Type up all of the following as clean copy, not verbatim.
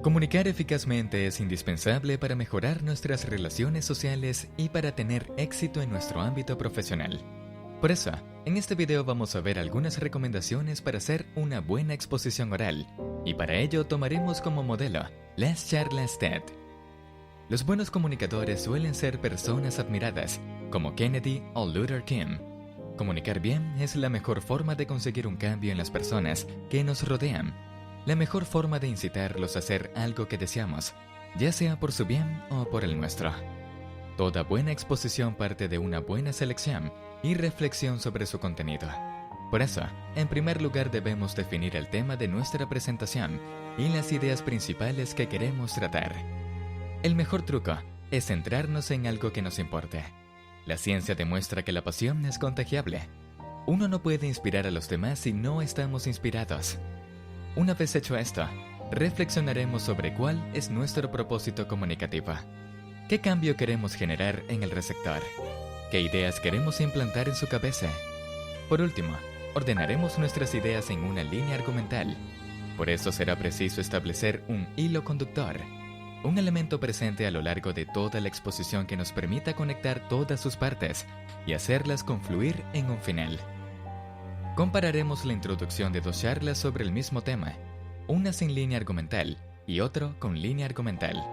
Comunicar eficazmente es indispensable para mejorar nuestras relaciones sociales y para tener éxito en nuestro ámbito profesional. Por eso, en este video vamos a ver algunas recomendaciones para hacer una buena exposición oral, y para ello tomaremos como modelo las charlas TED. Los buenos comunicadores suelen ser personas admiradas, como Kennedy o Luther King. Comunicar bien es la mejor forma de conseguir un cambio en las personas que nos rodean. La mejor forma de incitarlos a hacer algo que deseamos, ya sea por su bien o por el nuestro. Toda buena exposición parte de una buena selección y reflexión sobre su contenido. Por eso, en primer lugar debemos definir el tema de nuestra presentación y las ideas principales que queremos tratar. El mejor truco es centrarnos en algo que nos importe. La ciencia demuestra que la pasión es contagiable. Uno no puede inspirar a los demás si no estamos inspirados. Una vez hecho esto, reflexionaremos sobre cuál es nuestro propósito comunicativo. ¿Qué cambio queremos generar en el receptor? ¿Qué ideas queremos implantar en su cabeza? Por último, ordenaremos nuestras ideas en una línea argumental. Por eso será preciso establecer un hilo conductor, un elemento presente a lo largo de toda la exposición que nos permita conectar todas sus partes y hacerlas confluir en un final. Compararemos la introducción de dos charlas sobre el mismo tema, una sin línea argumental y otro con línea argumental.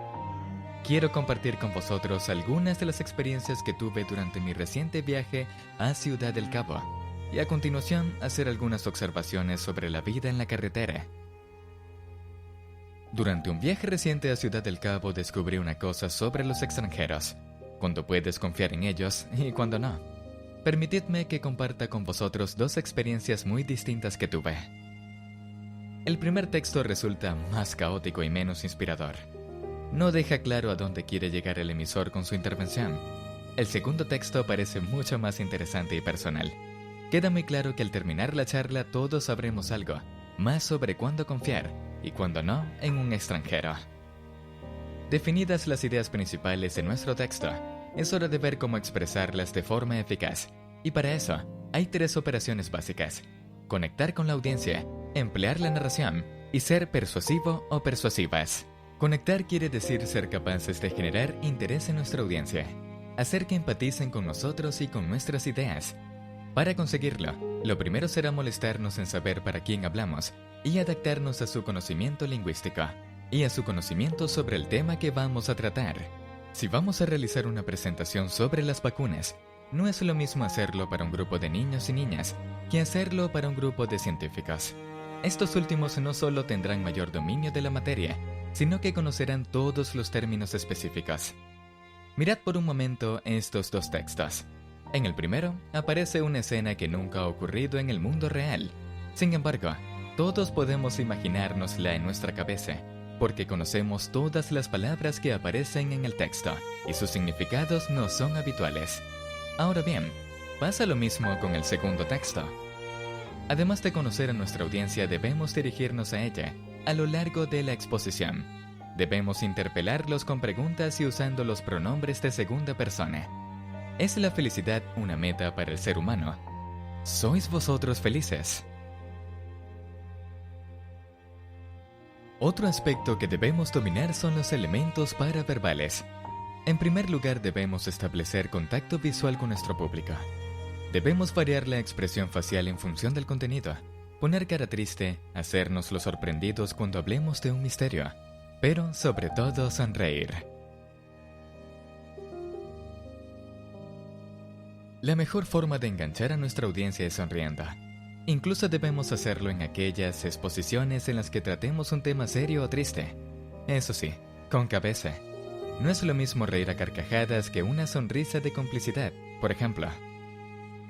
Quiero compartir con vosotros algunas de las experiencias que tuve durante mi reciente viaje a Ciudad del Cabo y a continuación hacer algunas observaciones sobre la vida en la carretera. Durante un viaje reciente a Ciudad del Cabo descubrí una cosa sobre los extranjeros, cuando puedes confiar en ellos y cuando no. Permitidme que comparta con vosotros dos experiencias muy distintas que tuve. El primer texto resulta más caótico y menos inspirador. No deja claro a dónde quiere llegar el emisor con su intervención. El segundo texto parece mucho más interesante y personal. Queda muy claro que al terminar la charla todos sabremos algo, más sobre cuándo confiar y cuándo no en un extranjero. Definidas las ideas principales de nuestro texto, es hora de ver cómo expresarlas de forma eficaz. Y para eso, hay tres operaciones básicas: conectar con la audiencia, emplear la narración y ser persuasivo o persuasivas. Conectar quiere decir ser capaces de generar interés en nuestra audiencia, hacer que empaticen con nosotros y con nuestras ideas. Para conseguirlo, lo primero será molestarnos en saber para quién hablamos y adaptarnos a su conocimiento lingüístico y a su conocimiento sobre el tema que vamos a tratar. Si vamos a realizar una presentación sobre las vacunas, no es lo mismo hacerlo para un grupo de niños y niñas que hacerlo para un grupo de científicos. Estos últimos no solo tendrán mayor dominio de la materia, sino que conocerán todos los términos específicos. Mirad por un momento estos dos textos. En el primero, aparece una escena que nunca ha ocurrido en el mundo real. Sin embargo, todos podemos imaginárnosla en nuestra cabeza, porque conocemos todas las palabras que aparecen en el texto, y sus significados no son habituales. Ahora bien, pasa lo mismo con el segundo texto. Además de conocer a nuestra audiencia, debemos dirigirnos a ella a lo largo de la exposición. Debemos interpelarlos con preguntas y usando los pronombres de segunda persona. ¿Es la felicidad una meta para el ser humano? ¿Sois vosotros felices? Otro aspecto que debemos dominar son los elementos paraverbales. En primer lugar, debemos establecer contacto visual con nuestro público. Debemos variar la expresión facial en función del contenido, poner cara triste, hacernos los sorprendidos cuando hablemos de un misterio, pero sobre todo sonreír. La mejor forma de enganchar a nuestra audiencia es sonriendo. Incluso debemos hacerlo en aquellas exposiciones en las que tratemos un tema serio o triste. Eso sí, con cabeza. No es lo mismo reír a carcajadas que una sonrisa de complicidad, por ejemplo.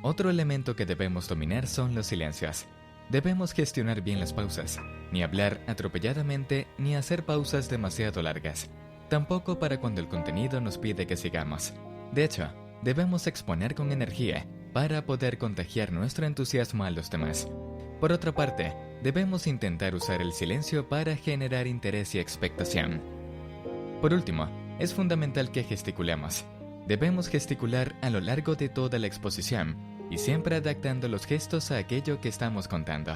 Otro elemento que debemos dominar son los silencios. Debemos gestionar bien las pausas, ni hablar atropelladamente ni hacer pausas demasiado largas. Tampoco para cuando el contenido nos pide que sigamos. De hecho, debemos exponer con energía para poder contagiar nuestro entusiasmo a los demás. Por otra parte, debemos intentar usar el silencio para generar interés y expectación. Por último, es fundamental que gesticulemos. Debemos gesticular a lo largo de toda la exposición y siempre adaptando los gestos a aquello que estamos contando.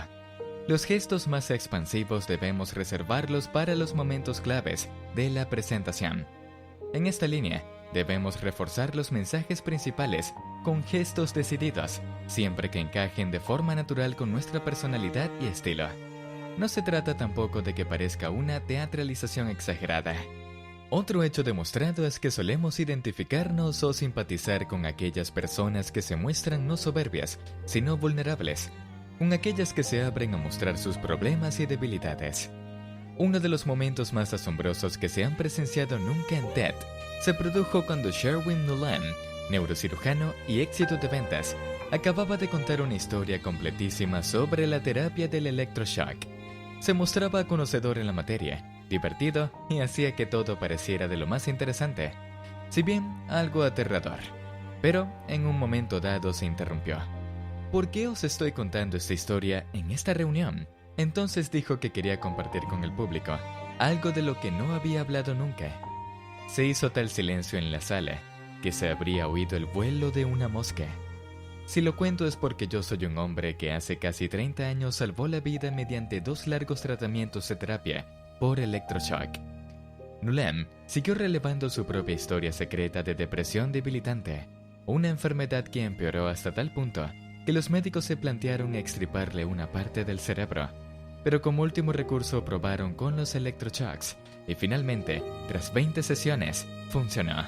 Los gestos más expansivos debemos reservarlos para los momentos claves de la presentación. En esta línea, debemos reforzar los mensajes principales con gestos decididos, siempre que encajen de forma natural con nuestra personalidad y estilo. No se trata tampoco de que parezca una teatralización exagerada. Otro hecho demostrado es que solemos identificarnos o simpatizar con aquellas personas que se muestran no soberbias, sino vulnerables, con aquellas que se abren a mostrar sus problemas y debilidades. Uno de los momentos más asombrosos que se han presenciado nunca en TED se produjo cuando Sherwin Nuland, neurocirujano y éxito de ventas, acababa de contar una historia completísima sobre la terapia del electroshock. Se mostraba conocedor en la materia, divertido y hacía que todo pareciera de lo más interesante, si bien algo aterrador. Pero en un momento dado se interrumpió. ¿Por qué os estoy contando esta historia en esta reunión? Entonces dijo que quería compartir con el público algo de lo que no había hablado nunca. Se hizo tal silencio en la sala que se habría oído el vuelo de una mosca. Si lo cuento es porque yo soy un hombre que hace casi 30 años salvó la vida mediante 2 largos tratamientos de terapia por electroshock. Nuland siguió relevando su propia historia secreta de depresión debilitante, una enfermedad que empeoró hasta tal punto que los médicos se plantearon extirparle una parte del cerebro, pero como último recurso probaron con los electroshocks y finalmente, tras 20 sesiones, funcionó.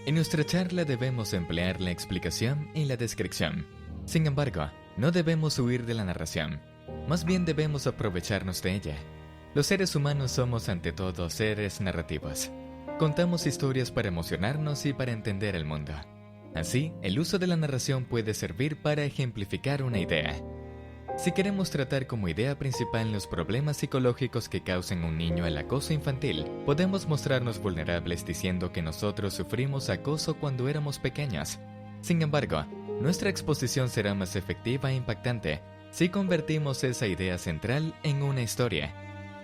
En nuestra charla debemos emplear la explicación y la descripción. Sin embargo, no debemos huir de la narración, más bien debemos aprovecharnos de ella. Los seres humanos somos ante todo seres narrativos. Contamos historias para emocionarnos y para entender el mundo. Así, el uso de la narración puede servir para ejemplificar una idea. Si queremos tratar como idea principal los problemas psicológicos que causan un niño el acoso infantil, podemos mostrarnos vulnerables diciendo que nosotros sufrimos acoso cuando éramos pequeños. Sin embargo, nuestra exposición será más efectiva e impactante si convertimos esa idea central en una historia.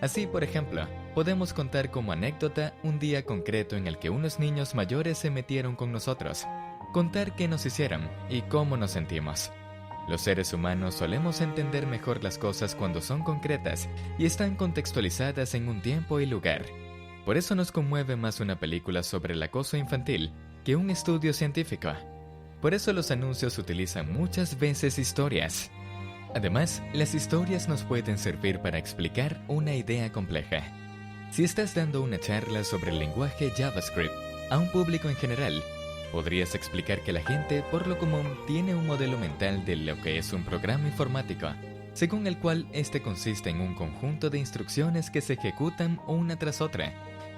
Así, por ejemplo, podemos contar como anécdota un día concreto en el que unos niños mayores se metieron con nosotros. Contar qué nos hicieron y cómo nos sentimos. Los seres humanos solemos entender mejor las cosas cuando son concretas y están contextualizadas en un tiempo y lugar. Por eso nos conmueve más una película sobre el acoso infantil que un estudio científico. Por eso los anuncios utilizan muchas veces historias. Además, las historias nos pueden servir para explicar una idea compleja. Si estás dando una charla sobre el lenguaje JavaScript a un público en general, podrías explicar que la gente, por lo común, tiene un modelo mental de lo que es un programa informático, según el cual este consiste en un conjunto de instrucciones que se ejecutan una tras otra.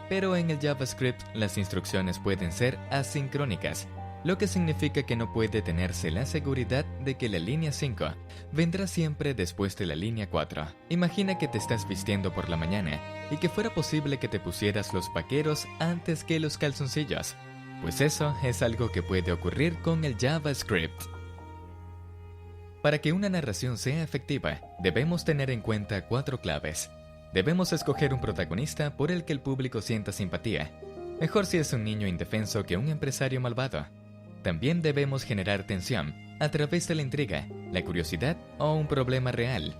Pero en el JavaScript, las instrucciones pueden ser asincrónicas, lo que significa que no puede tenerse la seguridad de que la línea 5 vendrá siempre después de la línea 4. Imagina que te estás vistiendo por la mañana y que fuera posible que te pusieras los vaqueros antes que los calzoncillos. Pues eso es algo que puede ocurrir con el JavaScript. Para que una narración sea efectiva, debemos tener en cuenta 4 claves. Debemos escoger un protagonista por el que el público sienta simpatía. Mejor si es un niño indefenso que un empresario malvado. También debemos generar tensión a través de la intriga, la curiosidad o un problema real.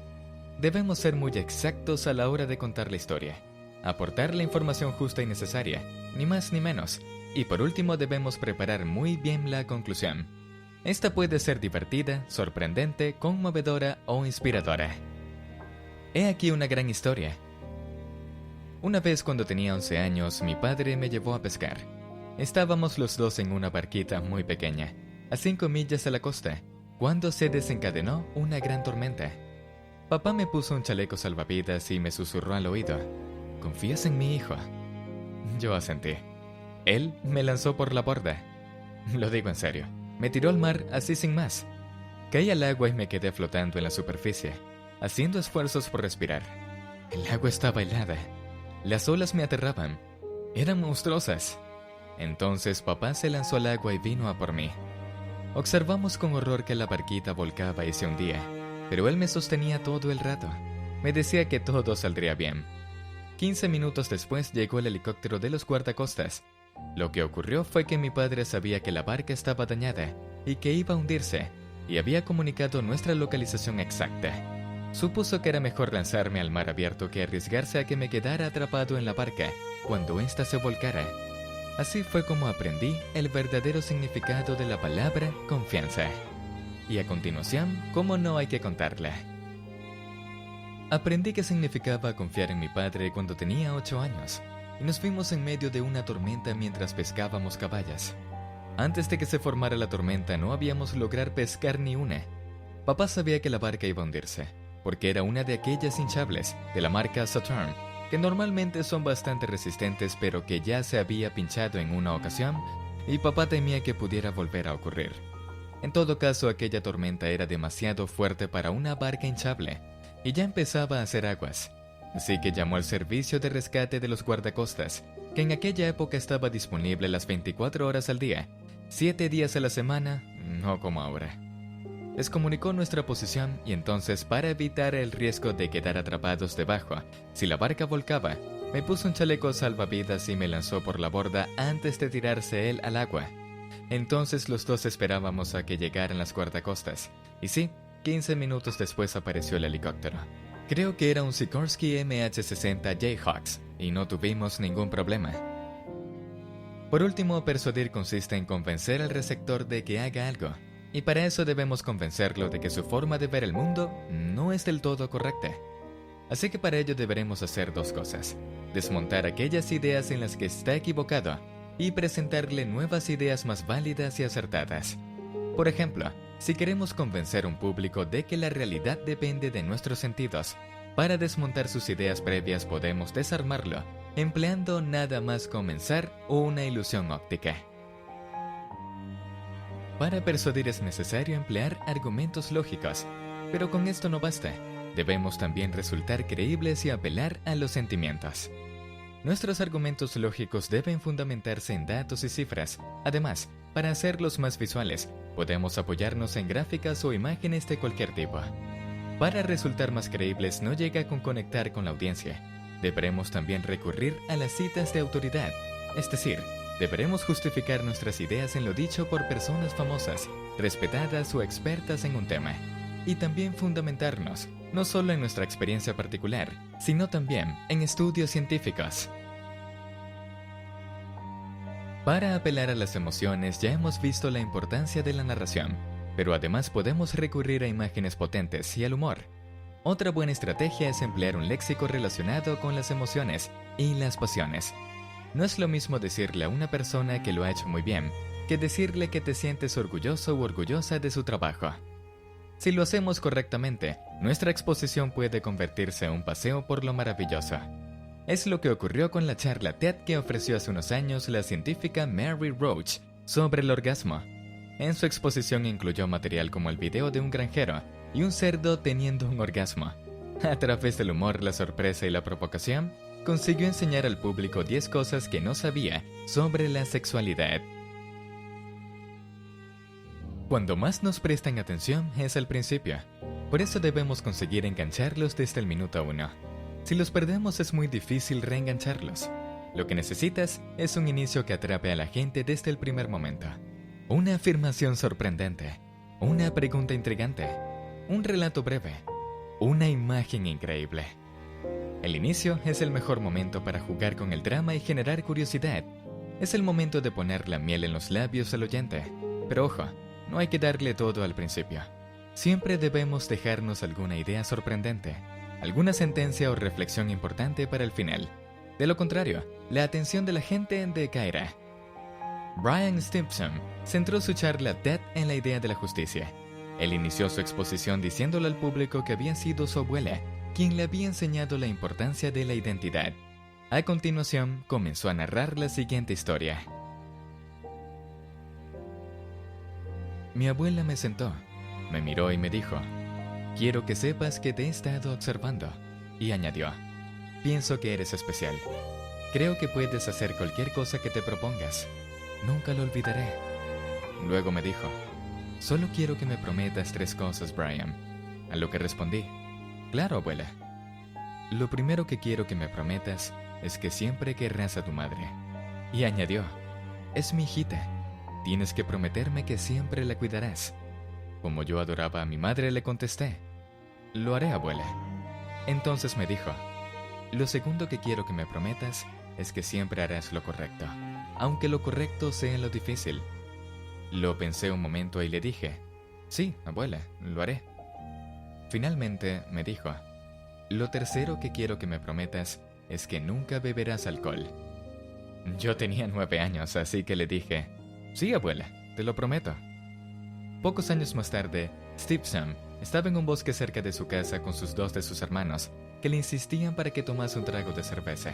Debemos ser muy exactos a la hora de contar la historia. Aportar la información justa y necesaria, ni más ni menos. Y por último debemos preparar muy bien la conclusión. Esta puede ser divertida, sorprendente, conmovedora o inspiradora. He aquí una gran historia. Una vez cuando tenía 11 años, mi padre me llevó a pescar. Estábamos los dos en una barquita muy pequeña, a 5 millas de la costa, cuando se desencadenó una gran tormenta. Papá me puso un chaleco salvavidas y me susurró al oído: ¿confías en mi hijo? Yo asentí. Él me lanzó por la borda. Lo digo en serio. Me tiró al mar así sin más. Caí al agua y me quedé flotando en la superficie, haciendo esfuerzos por respirar. El agua estaba helada. Las olas me aterraban. Eran monstruosas. Entonces papá se lanzó al agua y vino a por mí. Observamos con horror que la barquita volcaba y se hundía, pero él me sostenía todo el rato. Me decía que todo saldría bien. 15 minutos después llegó el helicóptero de los guardacostas. Lo que ocurrió fue que mi padre sabía que la barca estaba dañada y que iba a hundirse, y había comunicado nuestra localización exacta. Supuso que era mejor lanzarme al mar abierto que arriesgarse a que me quedara atrapado en la barca cuando ésta se volcara. Así fue como aprendí el verdadero significado de la palabra confianza. Y a continuación, cómo no hay que contarla. Aprendí qué significaba confiar en mi padre cuando tenía 8 años, y nos fuimos en medio de una tormenta mientras pescábamos caballas. Antes de que se formara la tormenta no habíamos logrado pescar ni una. Papá sabía que la barca iba a hundirse, porque era una de aquellas hinchables de la marca Saturn, que normalmente son bastante resistentes pero que ya se había pinchado en una ocasión, y papá temía que pudiera volver a ocurrir. En todo caso, aquella tormenta era demasiado fuerte para una barca hinchable, y ya empezaba a hacer aguas. Así que llamó al servicio de rescate de los guardacostas, que en aquella época estaba disponible las 24 horas al día, 7 días a la semana, no como ahora. Les comunicó nuestra posición y entonces, para evitar el riesgo de quedar atrapados debajo, si la barca volcaba, me puso un chaleco salvavidas y me lanzó por la borda antes de tirarse él al agua. Entonces los dos esperábamos a que llegaran las guardacostas, y sí, 15 minutos después apareció el helicóptero. Creo que era un Sikorsky MH-60 Jayhawks, y no tuvimos ningún problema. Por último, persuadir consiste en convencer al receptor de que haga algo, y para eso debemos convencerlo de que su forma de ver el mundo no es del todo correcta. Así que para ello deberemos hacer dos cosas: desmontar aquellas ideas en las que está equivocado y presentarle nuevas ideas más válidas y acertadas. Por ejemplo, si queremos convencer a un público de que la realidad depende de nuestros sentidos, para desmontar sus ideas previas podemos desarmarlo, empleando nada más comenzar una ilusión óptica. Para persuadir es necesario emplear argumentos lógicos, pero con esto no basta. Debemos también resultar creíbles y apelar a los sentimientos. Nuestros argumentos lógicos deben fundamentarse en datos y cifras. Además, para hacerlos más visuales, podemos apoyarnos en gráficas o imágenes de cualquier tipo. Para resultar más creíbles no llega con conectar con la audiencia. Deberemos también recurrir a las citas de autoridad, es decir, deberemos justificar nuestras ideas en lo dicho por personas famosas, respetadas o expertas en un tema. Y también fundamentarnos, no solo en nuestra experiencia particular, sino también en estudios científicos. Para apelar a las emociones ya hemos visto la importancia de la narración, pero además podemos recurrir a imágenes potentes y al humor. Otra buena estrategia es emplear un léxico relacionado con las emociones y las pasiones. No es lo mismo decirle a una persona que lo ha hecho muy bien, que decirle que te sientes orgulloso u orgullosa de su trabajo. Si lo hacemos correctamente, nuestra exposición puede convertirse en un paseo por lo maravilloso. Es lo que ocurrió con la charla TED que ofreció hace unos años la científica Mary Roach sobre el orgasmo. En su exposición incluyó material como el video de un granjero y un cerdo teniendo un orgasmo. A través del humor, la sorpresa y la provocación, consiguió enseñar al público 10 cosas que no sabía sobre la sexualidad. Cuando más nos prestan atención es al principio. Por eso debemos conseguir engancharlos desde el minuto 1. Si los perdemos es muy difícil reengancharlos. Lo que necesitas es un inicio que atrape a la gente desde el primer momento. Una afirmación sorprendente, una pregunta intrigante, un relato breve, una imagen increíble. El inicio es el mejor momento para jugar con el drama y generar curiosidad. Es el momento de poner la miel en los labios al oyente. Pero ojo, no hay que darle todo al principio. Siempre debemos dejarnos alguna idea sorprendente, alguna sentencia o reflexión importante para el final. De lo contrario, la atención de la gente decaerá. Brian Simpson centró su charla TED en la idea de la justicia. Él inició su exposición diciéndole al público que había sido su abuela quien le había enseñado la importancia de la identidad. A continuación, comenzó a narrar la siguiente historia. Mi abuela me sentó, me miró y me dijo: «Quiero que sepas que te he estado observando», y añadió: «Pienso que eres especial. Creo que puedes hacer cualquier cosa que te propongas. Nunca lo olvidaré». Luego me dijo: «Solo quiero que me prometas 3 cosas, Brian». A lo que respondí: «Claro, abuela. Lo primero que quiero que me prometas es que siempre querrás a tu madre». Y añadió: «Es mi hijita. Tienes que prometerme que siempre la cuidarás». Como yo adoraba a mi madre, le contesté: Lo haré, abuela. Entonces me dijo, lo segundo que quiero que me prometas es que siempre harás lo correcto, aunque lo correcto sea lo difícil. Lo pensé un momento y le dije, sí, abuela, lo haré. Finalmente me dijo, lo tercero que quiero que me prometas es que nunca beberás alcohol. Yo tenía 9 años, así que le dije, sí, abuela, te lo prometo. Pocos años más tarde, Steve Sam estaba en un bosque cerca de su casa con dos de sus hermanos, que le insistían para que tomase un trago de cerveza.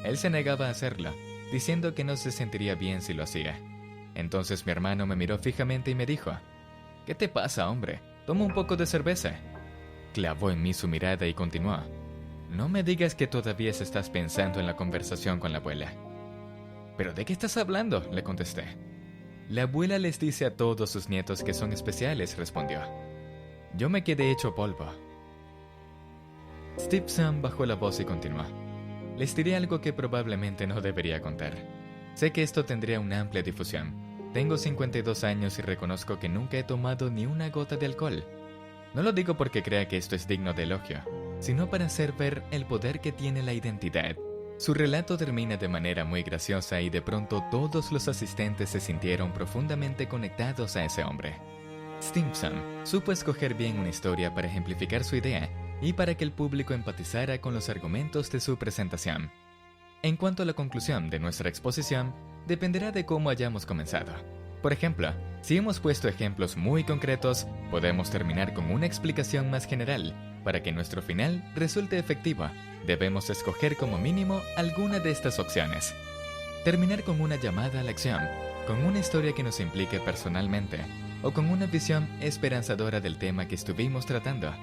Él se negaba a hacerlo, diciendo que no se sentiría bien si lo hacía. Entonces mi hermano me miró fijamente y me dijo, ¿qué te pasa, hombre? Toma un poco de cerveza. Clavó en mí su mirada y continuó, no me digas que todavía estás pensando en la conversación con la abuela. ¿Pero de qué estás hablando?, le contesté. La abuela les dice a todos sus nietos que son especiales, respondió. Yo me quedé hecho polvo. Steve Sam bajó la voz y continuó. Les diré algo que probablemente no debería contar. Sé que esto tendría una amplia difusión. Tengo 52 años y reconozco que nunca he tomado ni una gota de alcohol. No lo digo porque crea que esto es digno de elogio, sino para hacer ver el poder que tiene la identidad. Su relato termina de manera muy graciosa y de pronto todos los asistentes se sintieron profundamente conectados a ese hombre. Stimson supo escoger bien una historia para ejemplificar su idea y para que el público empatizara con los argumentos de su presentación. En cuanto a la conclusión de nuestra exposición, dependerá de cómo hayamos comenzado. Por ejemplo, si hemos puesto ejemplos muy concretos, podemos terminar con una explicación más general. Para que nuestro final resulte efectivo, debemos escoger como mínimo alguna de estas opciones. Terminar con una llamada a la acción, con una historia que nos implique personalmente, o con una visión esperanzadora del tema que estuvimos tratando.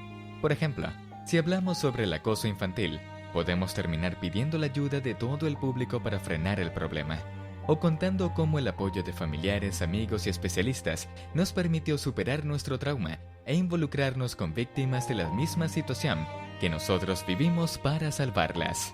Por ejemplo, si hablamos sobre el acoso infantil, podemos terminar pidiendo la ayuda de todo el público para frenar el problema, o contando cómo el apoyo de familiares, amigos y especialistas nos permitió superar nuestro trauma e involucrarnos con víctimas de la misma situación que nosotros vivimos para salvarlas.